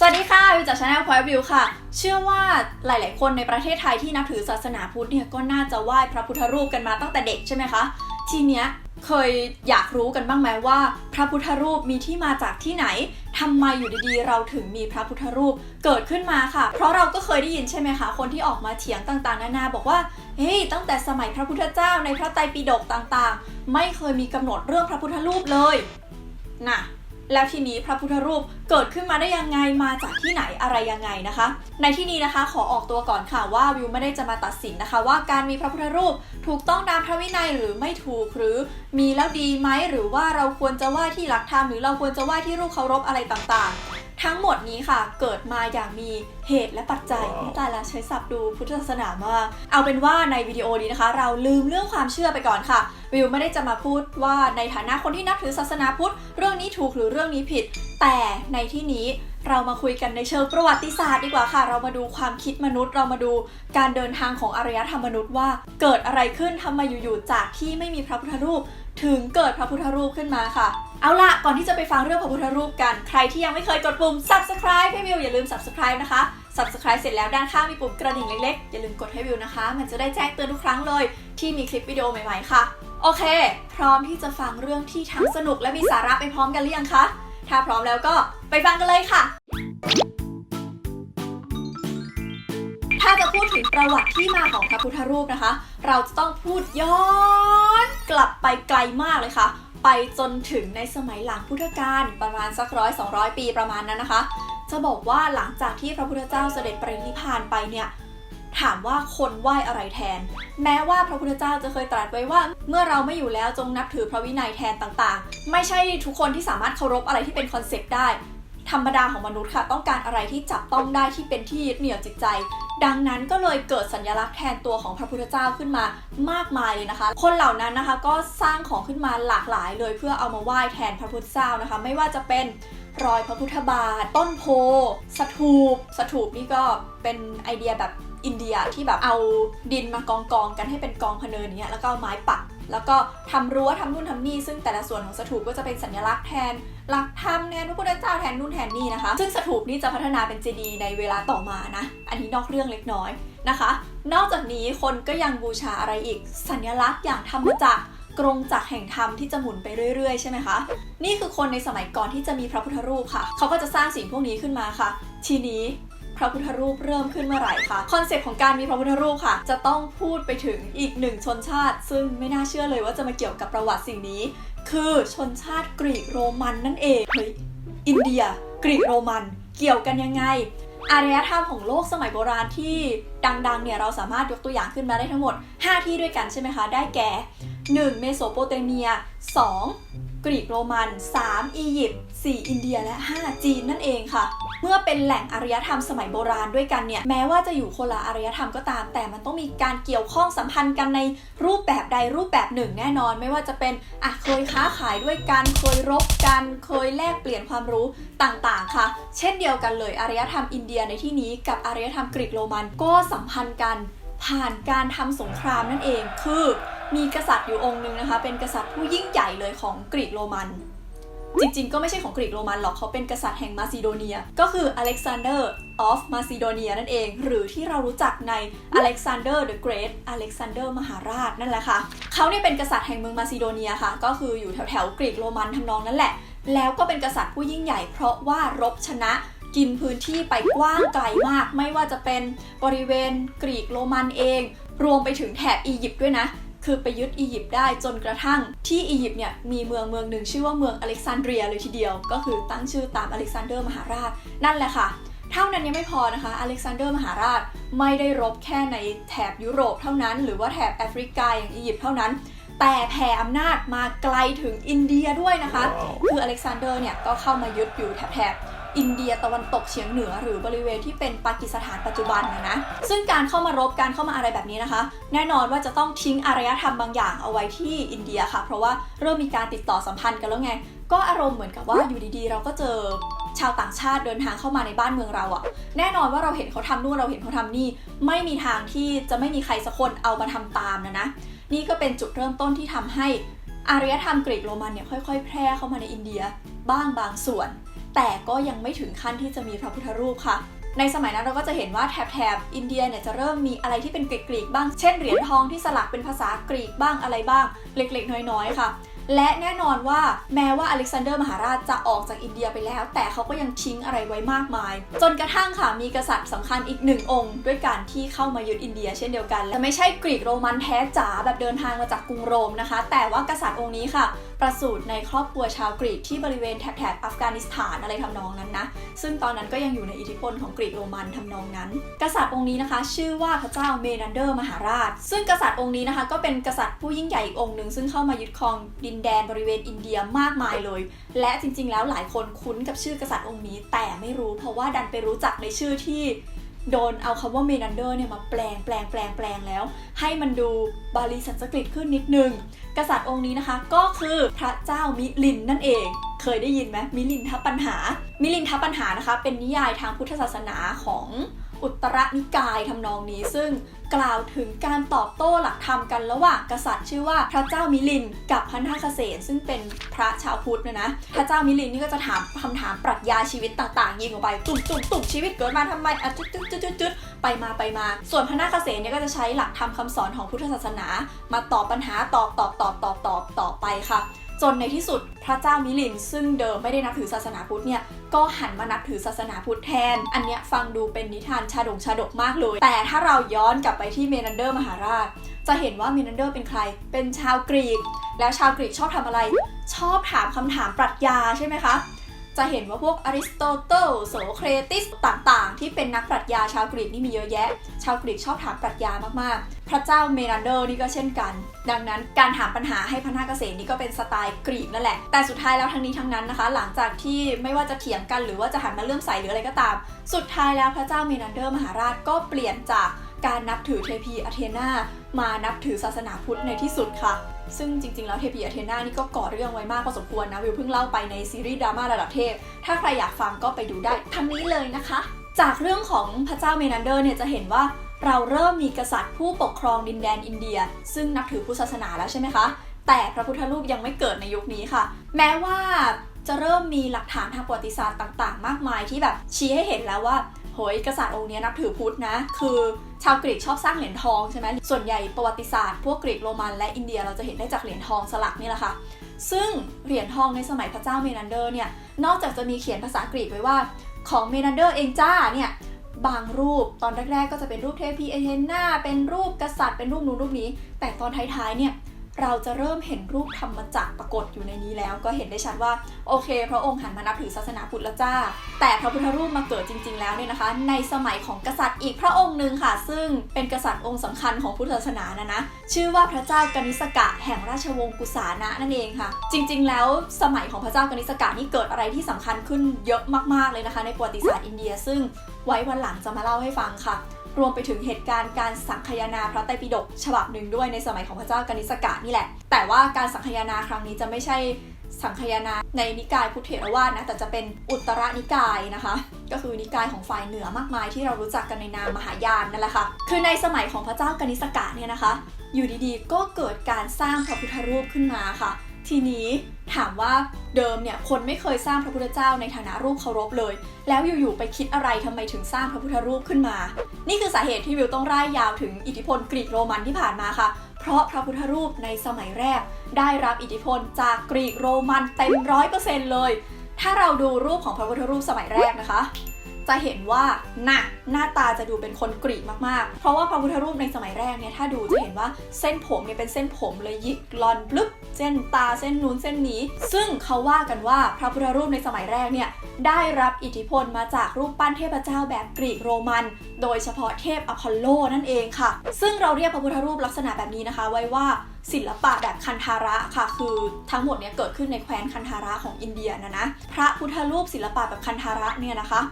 สวัสดีค่ะวิวจาก Channel Point View ค่ะเชื่อว่าหลายๆคนในประเทศไทยที่นับถือศาสนาพุทธเนี่ยก็น่าจะไหว้พระพุทธรูปกันมาตั้งแต่เด็กใช่ไหมคะทีเนี้ยเคยอยากรู้กันบ้างไหมว่าพระพุทธรูปมีที่มาจากที่ไหนทำไมอยู่ดีๆเราถึงมีพระพุทธรูปเกิดขึ้นมาค่ะเพราะเราก็เคยได้ยินใช่ไหมคะคนที่ออกมาเถียงต่างๆนานาบอกว่าเฮ้ยตั้งแต่สมัยพระพุทธเจ้าในพระไตรปิฎกต่างๆไม่เคยมีกำหนดเรื่องพระพุทธรูปเลยน่ะแล้วทีนี้พระพุทธรูปเกิดขึ้นมาได้ยังไงมาจากที่ไหนอะไรยังไงนะคะในที่นี้นะคะขอออกตัวก่อนค่ะว่าวิวไม่ได้จะมาตัดสินนะคะว่าการมีพระพุทธรูปถูกต้องตามพระวินัยหรือไม่ถูกหรือมีแล้วดีไหมหรือว่าเราควรจะไหว้ที่หลักธรรมหรือเราควรจะไหว้ที่รูปเคารพอะไรต่างๆทั้งหมดนี้ค่ะเกิดมาอย่างมีเหตุและปัจจัยนี่ตายแล้วใช้ศัพท์ดูพุทธศาสนามากเอาเป็นว่าในวิดีโอนี้นะคะเราลืมเรื่องความเชื่อไปก่อนค่ะวิวไม่ได้จะมาพูดว่าในฐานะคนที่นับถือศาสนาพุทธเรื่องนี้ถูกหรือเรื่องนี้ผิดแต่ในที่นี้เรามาคุยกันในเชิงประวัติศาสตร์ดีกว่าค่ะเรามาดูความคิดมนุษย์เรามาดูการเดินทางของอารยธรรมมนุษย์ว่าเกิดอะไรขึ้นทำไมอยู่ๆจากที่ไม่มีพระพุทธรูปถึงเกิดพระพุทธรูปขึ้นมาค่ะเอาล่ะก่อนที่จะไปฟังเรื่องพระพุทธรูปกันใครที่ยังไม่เคยกดปุ่ม Subscribe ให้วิวอย่าลืม Subscribe นะคะ Subscribe เสร็จแล้วด้านข้างมีปุ่มกระดิ่งเล็กๆอย่าลืมกดให้วิวนะคะมันจะได้แจ้งเตือนทุกครั้งเลยที่มีคลิปวิดีโอใหม่ๆค่ะโอเคพร้อมที่จะฟังเรื่องที่ทั้งสนุกและมีสาระไปพร้อมกันหรือยังคะถ้าพร้อมแล้วก็ไปฟังกันเลยค่ะถ้าจะพูดถึงประวัติที่มาของพระพุทธรูปนะคะเราจะต้องพูดย้อนกลับไปไกลมากเลยค่ะไปจนถึงในสมัยหลังพุทธกาลประมาณสัก100-200 ปีประมาณนั้นนะคะจะบอกว่าหลังจากที่พระพุทธเจ้าเสด็จปรินิพพานไปเนี่ยถามว่าคนไหว้อะไรแทนแม้ว่าพระพุทธเจ้าจะเคยตรัสไว้ว่าเมื่อเราไม่อยู่แล้วจงนับถือพระวินัยแทนต่างๆไม่ใช่ทุกคนที่สามารถเคารพอะไรที่เป็นคอนเซ็ปต์ได้ธรรมดาของมนุษย์ค่ะต้องการอะไรที่จับต้องได้ที่เป็นที่ยึดเหนี่ยวจิตใจดังนั้นก็เลยเกิดสัญลักษณ์แทนตัวของพระพุทธเจ้าขึ้นมามากมายเลยนะคะคนเหล่านั้นนะคะก็สร้างของขึ้นมาหลากหลายเลยเพื่อเอามาไหว้แทนพระพุทธเจ้านะคะไม่ว่าจะเป็นรอยพระพุทธบาทต้นโพสถูปนี่ก็เป็นไอเดียแบบอินเดียที่แบบเอาดินมากองกันให้เป็นกองพะเนินอย่างเงี้ยแล้วก็เอาไม้ปักแล้วก็ทำรั้วทำนู่นทำนี่ซึ่งแต่ละส่วนของสถูปก็จะเป็นสัญลักษณ์แทนหลักธรรมแทนพระพุทธเจ้าแทนนู่นแทนนี่นะคะซึ่งสถูปนี้จะพัฒนาเป็นเจดีย์ในเวลาต่อมานะอันนี้นอกเรื่องเล็กน้อยนะคะนอกจากนี้คนก็ยังบูชาอะไรอีกสัญลักษณ์อย่างธรรมจักรกรงจักรแห่งธรรมที่จะหมุนไปเรื่อยๆใช่ไหมคะนี่คือคนในสมัยก่อนที่จะมีพระพุทธรูปค่ะเขาก็จะสร้างสิ่งพวกนี้ขึ้นมาค่ะทีนี้พระพุทธรูปเริ่มขึ้นเมื่อไหร่คะคอนเซ็ปต์ของการมีพระพุทธรูปค่ะจะต้องพูดไปถึงอีกหนึ่งชนชาติซึ่งไม่น่าเชื่อเลยว่าจะมาเกี่ยวกับประวัติสิ่งนี้คือชนชาติกรีกโรมันนั่นเองเฮ้ยอินเดียกรีกโรมันเกี่ยวกันยังไงอารยธรรมของโลกสมัยโบราณที่ดังๆเนี่ยเราสามารถยกตัวอย่างขึ้นมาได้ทั้งหมด5ที่ด้วยกันใช่ไหมคะได้แก่1เมโสโปเตเมีย2กรีกโรมัน3อียิปต์4อินเดียและ5จีนนั่นเองค่ะเมื่อเป็นแหล่งอารยธรรมสมัยโบราณด้วยกันเนี่ยแม้ว่าจะอยู่คนละอารยธรรมก็ตามแต่มันต้องมีการเกี่ยวข้องสัมพันธ์กันในรูปแบบใดรูปแบบหนึ่งแน่นอนไม่ว่าจะเป็นเคยค้าขายด้วยกันเคยรบกันเคยแลกเปลี่ยนความรู้ต่างๆค่ะเช่นเดียวกันเลยอารยธรรมอินเดียในที่นี้กับอารยธรรมกรีกโรมันก็สัมพันธ์กันผ่านการทำสงครามนั่นเองคือมีกษัตริย์อยู่องค์นึงนะคะเป็นกษัตริย์ผู้ยิ่งใหญ่เลยของกรีกโรมันจริงๆก็ไม่ใช่ของกรีกโรมันหรอกเขาเป็นกษัตริย์แห่งมาซิโดเนียก็คืออเล็กซานเดอร์ออฟมาซิโดเนียนั่นเองหรือที่เรารู้จักในอเล็กซานเดอร์เดอะเกรทอเล็กซานเดอร์มหาราชนั่นแหละค่ะเขาเนี่ยเป็นกษัตริย์แห่งเมืองมาซิโดเนียค่ะก็คืออยู่แถวๆกรีกโรมันทำนองนั่นแหละแล้วก็เป็นกษัตริย์ผู้ยิ่งใหญ่เพราะว่ารบชนะกินพื้นที่ไปกว้างไกลมากไม่ว่าจะเป็นบริเวณกรีกโรมันเองรวมไปถึงแถบอียิปต์ด้วยนะคือไปยึดอียิปต์ได้จนกระทั่งที่อียิปต์เนี่ยมีเมืองหนึ่งชื่อว่าเมืองอเล็กซานเดรียเลยทีเดียวก็คือตั้งชื่อตามอเล็กซานเดอร์มหาราชนั่นแหละค่ะเท่านั้นยังไม่พอนะคะอเล็กซานเดอร์มหาราชไม่ได้รบแค่ในแถบยุโรปเท่านั้นหรือว่าแถบแอฟริกาอย่างอียิปต์เท่านั้นแต่แผ่อำนาจมาไกลถึงอินเดียด้วยนะคะคืออเล็กซานเดอร์เนี่ยก็เข้ามายึดอยู่แถบอินเดียตะวันตกเฉียงเหนือหรือบริเวณที่เป็นปากีสถานปัจจุบันนะซึ่งการเข้ามารบการเข้ามาอะไรแบบนี้นะคะแน่นอนว่าจะต้องทิ้งอารยธรรมบางอย่างเอาไว้ที่อินเดียค่ะเพราะว่าเริ่มมีการติดต่อสัมพันธ์กันแล้วไงก็อารมณ์เหมือนกับว่าอยู่ดีๆเราก็เจอชาวต่างชาติเดินทางเข้ามาในบ้านเมืองเราอะแน่นอนว่าเราเห็นเขาทำนู่นเราเห็นเขาทำนี่ไม่มีทางที่จะไม่มีใครสักคนเอามาทำตามนะนี่ก็เป็นจุดเริ่มต้นที่ทำให้อารยธรรมกรีกโรมันเนี่ยค่อยๆแพร่เข้ามาในอินเดียบ้างบางส่วน แต่ก็ยังไม่ถึงขั้นที่จะมีพระพุทธรูปค่ะในสมัยนั้นเราก็จะเห็นว่าแถบอินเดียเนี่ยจะเริ่มมีอะไรที่เป็นกรีกๆบ้างเช่นเหรียญทองที่สลักเป็นภาษากรีกบ้างอะไรบ้างเล็กๆน้อยๆค่ะและแน่นอนว่าแม้ว่าอเล็กซานเดอร์มหาราชจะออกจากอินเดียไปแล้วแต่เขาก็ยังทิ้งอะไรไว้มากมายจนกระทั่งค่ะมีกษัตริย์สำคัญอีก1 องค์ด้วยการที่เข้ามายึดอินเดียเช่นเดียวกันและไม่ใช่กรีกโรมันแท้จ๋าแบบเดินทางมาจากกรุงโรมนะคะแต่ว่ากษัตริย์องค์นี้ค่ะประสูติในครอบครัวชาวกรีกที่บริเวณแถบอัฟกานิสถานอะไรทำนองนั้นนะซึ่งตอนนั้นก็ยังอยู่ในอิทธิพลของกรีกโรมันทำนองนั้นกษัตริย์องค์นี้นะคะชื่อว่าพระเจ้าเมนันเดอร์มหาราชซึ่งกษัตริย์องค์นี้นะคะก็เป็นกษัตริย์ผู้ยิ่งใหญ่อีกองค์หนึ่งซึ่งเข้ามายึดครองดินแดนบริเวณอินเดียมากมายเลยและจริงๆแล้วหลายคนคุ้นกับชื่อกษัตริย์องค์นี้แต่ไม่รู้เพราะว่าดันไปรู้จักในชื่อที่โดนเอาคำว่าเมนันเดอร์เนี่ยมาแปลงแล้วให้มันดูบาลีสันสกฤตขึ้นนิดนึงกษัตริย์องค์นี้นะคะก็คือพระเจ้ามิลินนั่นเองเคยได้ยินไหมมิลินทปัญหานะคะเป็นนิยายทางพุทธศาสนาของอุตรนิกายทำนองนี้ซึ่งกล่าวถึงการตอบโต้หลักธรรมกันระหว่างกษัตริย์ชื่อว่าพระเจ้ามิลินกับพันธคเษนซึ่งเป็นพระชาวพุทธนะพระเจ้ามิลินนี่ก็จะถามคำถามปรัชญาชีวิตต่างๆยิงออกไปตุ่มชีวิตเกิดมาทำไมจุดไปมาส่วนพันธคเษนเนี่ยก็จะใช้หลักธรรมคำสอนของพุทธศาสนามาตอบปัญหาตอบต่อไปค่ะจนในที่สุดพระเจ้ามิลินซึ่งเดิมไม่ได้นับถือศาสนาพุทธเนี่ยก็หันมานับถือศาสนาพุทธแทนอันเนี้ยฟังดูเป็นนิทานชาดกมากเลยแต่ถ้าเราย้อนกลับไปที่เมนันเดอร์มหาราชจะเห็นว่าเมนันเดอร์เป็นใครเป็นชาวกรีกแล้วชาวกรีกชอบทำอะไรชอบถามคำถามปรัชญาใช่ไหมคะจะเห็นว่าพวกอริสโตเติลโสเครติสต่างๆที่เป็นนักปรัชญาชาวกรีกนี่มีเยอะแยะชาวกรีกชอบถามปรัชญามากๆพระเจ้าเมนันเดอร์นี่ก็เช่นกันดังนั้นการถามปัญหาให้พันธคเษนนี่ก็เป็นสไตล์กรีกนั่นแหละแต่สุดท้ายแล้วทั้งนี้ทั้งนั้นนะคะหลังจากที่ไม่ว่าจะเถียงกันหรือว่าจะหันมาเลื่อมใสหรืออะไรก็ตามสุดท้ายแล้วพระเจ้าเมนันเดอร์มหาราชก็เปลี่ยนจากการนับถือเทพีอเธนามานับถือศาสนาพุทธในที่สุดค่ะซึ่งจริงๆแล้วเทพีอเธนานี่ก็ก่อเรื่องไว้มากพอสมควรนะวิวเพิ่งเล่าไปในซีรีส์ดราม่าระดับเทพถ้าใครอยากฟังก็ไปดูได้ทั้งนี้เลยนะคะจากเรื่องของพระเจ้าเมนันเดอร์เนี่ยจะเห็นว่าเราเริ่มมีกษัตริย์ผู้ปกครองดินแดนอินเดียซึ่งนับถือพุทธศาสนาแล้วใช่ไหมคะแต่พระพุทธรูปยังไม่เกิดในยุคนี้ค่ะแม้ว่าจะเริ่มมีหลักฐานทางประวัติศาสตร์ต่างๆมากมายที่แบบชี้ให้เห็นแล้วว่าโหยกษัตริย์องค์นี้นับถือพุทธนะคือชาวกรีกชอบสร้างเหรียญทองใช่ไหมส่วนใหญ่ประวัติศาสตร์พวกกรีกโรมันและอินเดียเราจะเห็นได้จากเหรียญทองสลักนี่แหละค่ะซึ่งเหรียญทองในสมัยพระเจ้าเมนันเดอร์เนี่ยนอกจากจะมีเขียนภาษากรีกไว้ว่าของเมนันเดอร์เองจ้าเนี่ยบางรูปตอนแรกๆก็จะเป็นรูปเทพีเอเธนาเป็นรูปกษัตริย์เป็นรูปนู้นรูปนี้แต่ตอนท้ายๆเนี่ยเราจะเริ่มเห็นรูปธรรมจักรปรากฏอยู่ในนี้แล้วก็เห็นได้ชัดว่าโอเคพระองค์หันมานับถือศาสนาพุทธแล้วจ้าแต่พระพุทธรูปมาเกิดจริงๆแล้วเนี่ยนะคะในสมัยของกษัตริย์อีกพระองค์หนึ่งค่ะซึ่งเป็นกษัตริย์องค์สำคัญของพุทธศาสนานะชื่อว่าพระเจ้ากนิษกะแห่งราชวงศ์กุสานะนั่นเองค่ะจริงๆแล้วสมัยของพระเจ้ากนิษกะนี่เกิดอะไรที่สำคัญขึ้นเยอะมากๆเลยนะคะในประวัติศาสตร์อินเดียซึ่งไว้วันหลังจะมาเล่าให้ฟังค่ะรวมไปถึงเหตุการณ์การสังคายนาพระไตรปิฎกฉบับหนึ่งด้วยในสมัยของพระเจ้ากนิษกะนี่แหละแต่ว่าการสังคายนาครั้งนี้จะไม่ใช่สังคายนาในนิกายพุทธเถรวาทนะแต่จะเป็นอุตรนิกายนะคะก็คือนิกายของฝ่ายเหนือมากมายที่เรารู้จักกันในนามมหายานนั่นแหละค่ะคือในสมัยของพระเจ้ากนิษกะเนี่ยนะคะอยู่ดีๆก็เกิดการสร้างพระพุทธรูปขึ้นมาค่ะทีนี้ถามว่าเดิมเนี่ยคนไม่เคยสร้างพระพุทธเจ้าในฐานะรูปเคารพเลยแล้วอยู่ๆไปคิดอะไรทำไมถึงสร้างพระพุทธรูปขึ้นมานี่คือสาเหตุที่วิวต้องร่ายยาวถึงอิทธิพลกรีกโรมันที่ผ่านมาค่ะเพราะพระพุทธรูปในสมัยแรกได้รับอิทธิพลจากกรีกโรมันเต็ม 100% เลยถ้าเราดูรูปของพระพุทธรูปสมัยแรกนะคะจะเห็นว่าหน้าตาจะดูเป็นคนกรีกมากๆเพราะว่าพระพุทธรูปในสมัยแรกเนี่ยถ้าดูจะเห็นว่าเส้นผมเนี่ยเป็นเส้นผมเลยหยิกลอนปลึกเส้นตาเส้นนู้นเส้นนี้ซึ่งเขาว่ากันว่าพระพุทธรูปในสมัยแรกเนี่ยได้รับอิทธิพลมาจากรูปปั้นเทพเจ้าแบบกรีกโรมันโดยเฉพาะเทพอพอลโลนั่นเองค่ะซึ่งเราเรียกพระพุทธรูปลักษณะแบบนี้นะคะไว้ว่าศิลปะแบบคันธาระค่ะคือทั้งหมดเนี่ยเกิดขึ้นในแคว้นคันธาระของอินเดียนะพระพุทธรูปศิลปะแบบคันธาระเนี่ยนะคะ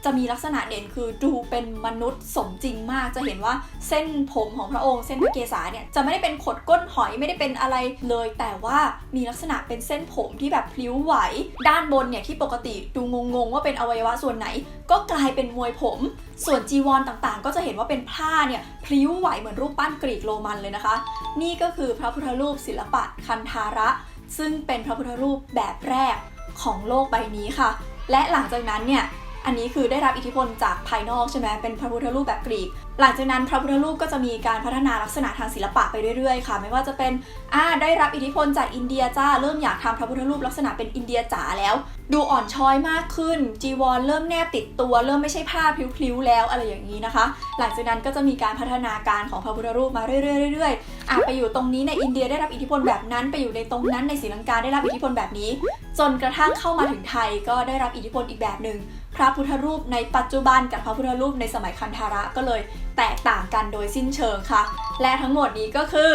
จะมีลักษณะเด่นคือดูเป็นมนุษย์สมจริงมากจะเห็นว่าเส้นผมของพระองค์เส้นพระเกศาเนี่ยจะไม่ได้เป็นขดก้นหอยไม่ได้เป็นอะไรเลยแต่ว่ามีลักษณะเป็นเส้นผมที่แบบพลิ้วไหวด้านบนเนี่ยที่ปกติดูงงๆว่าเป็นอวัยวะส่วนไหนก็กลายเป็นมวยผมส่วนจีวรต่างๆก็จะเห็นว่าเป็นผ้าเนี่ยพลิ้วไหวเหมือนรูปปั้นกรีกโรมันเลยนะคะนี่ก็คือพระพุทธรูปศิลปะคันธาระซึ่งเป็นพระพุทธรูปแบบแรกของโลกใบนี้ค่ะ และหลังจากนั้นเนี่ยอันนี้คือได้รับอิทธิพลจากภายนอกใช่ไหมเป็นพระพุทธรูปแบบกรีกหลังจากนั้นพระพุทธรูปก็จะมีการพัฒนาลักษณะทางศิลปะไปเรื่อยๆค่ะไม่ว่าจะเป็นได้รับอิทธิพลจากอินเดียจ้าเริ่มอยากทำพระพุทธรูปลักษณะเป็นอินเดียจ๋าแล้วดูอ่อนช้อยมากขึ้นจีวรเริ่มแนบติดตัวเริ่มไม่ใช่ผ้าพลิ้วๆแล้วอะไรอย่างนี้นะคะหลังจากนั้นก็จะมีการพัฒนาการของพระพุทธรูปมาเรื่อยๆไปอยู่ตรงนี้ในอินเดียได้รับอิทธิพลแบบนั้นไปอยู่ในตรงนั้นในศรีลังกาได้รับอิทธิพลแบบนี้จนกระทั่งเข้ามาถึงไทยก็ได้รับอิทธิพลอีกแบบนึงพระพุทธรูปในปัจจุบันกับพระพุทธรูปในสมัยคันธาระก็เลยแตกต่างกันโดยสิ้นเชิงค่ะและทั้งหมดนี้ก็คือ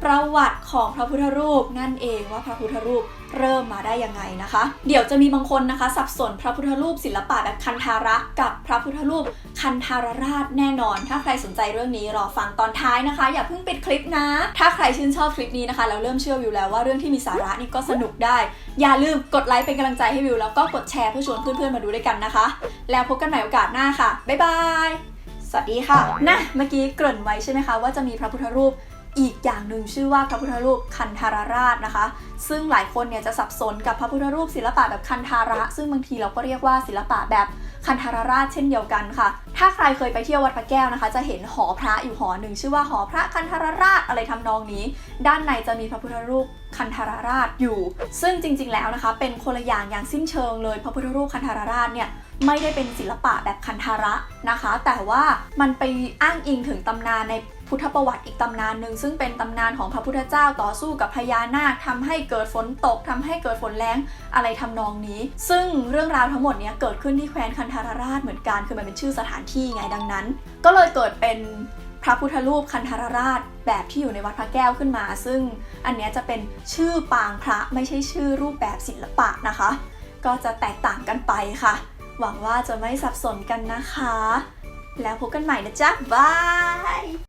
ประวัติของพระพุทธรูปนั่นเองว่าพระพุทธรูปเริ่มมาได้ยังไงนะคะเดี๋ยวจะมีบางคนนะคะสับสนพระพุทธรูปศิลปะแบบคันธาระกับพระพุทธรูปคันธารราชแน่นอนถ้าใครสนใจเรื่องนี้รอฟังตอนท้ายนะคะอย่าเพิ่งปิดคลิปนะถ้าใครชื่นชอบคลิปนี้นะคะแล้วเริ่มเชื่อวิวแล้วว่าเรื่องที่มีสาระนี่ก็สนุกได้อย่าลืมกดไลค์เป็นกำลังใจให้วิวแล้วก็กดแชร์เพื่อชวนเพื่อนๆมาดูด้วยกันนะคะแล้วพบกันใหม่โอกาสหน้าค่ะบ๊ายบายสวัสดีค่ะนะเมื่อกี้เกริ่นไว้ใช่ไหมคะว่าจะมีพระพุทธรูปอีกอย่างหนึ่งชื่อว่าพระพุทธรูปคันธารราชนะคะซึ่งหลายคนเนี่ยจะสับสนกับพระพุทธรูปศิลปะแบบคันธาระซึ่งบางทีเราก็เรียกว่าศิลปะแบบคันธารราชเช่นเดียวกันค่ะถ้าใครเคยไปเที่ยววัดพระแก้วนะคะจะเห็นหอพระอยู่หอหนึ่งชื่อว่าหอพระคันธารราชอะไรทำนองนี้ด้านในจะมีพระพุทธรูปคันธารราชอยู่ซึ่งจริงๆแล้วนะคะเป็นคนละอย่างสิ้นเชิงเลยพระพุทธรูปคันธารราชเนี่ยไม่ได้เป็นศิลปะแบบคันธาระนะคะแต่ว่ามันไปอ้างอิงถึงตำนานในพุทธประวัติอีกตำนานหนึ่งซึ่งเป็นตำนานของพระพุทธเจ้าต่อสู้กับพญานาคทำให้เกิดฝนตกทำให้เกิดฝนแล้งอะไรทำนองนี้ซึ่งเรื่องราวทั้งหมดนี้เกิดขึ้นที่แคว้นคันธารราชเหมือนกันคือมันเป็นชื่อสถานที่ไงดังนั้นก็เลยเกิดเป็นพระพุทธรูปคันธารราชแบบที่อยู่ในวัดพระแก้วขึ้นมาซึ่งอันนี้จะเป็นชื่อปางพระไม่ใช่ชื่อรูปแบบศิลปะนะคะก็จะแตกต่างกันไปค่ะหวังว่าจะไม่สับสนกันนะคะแล้วพบกันใหม่นะจ๊ะบาย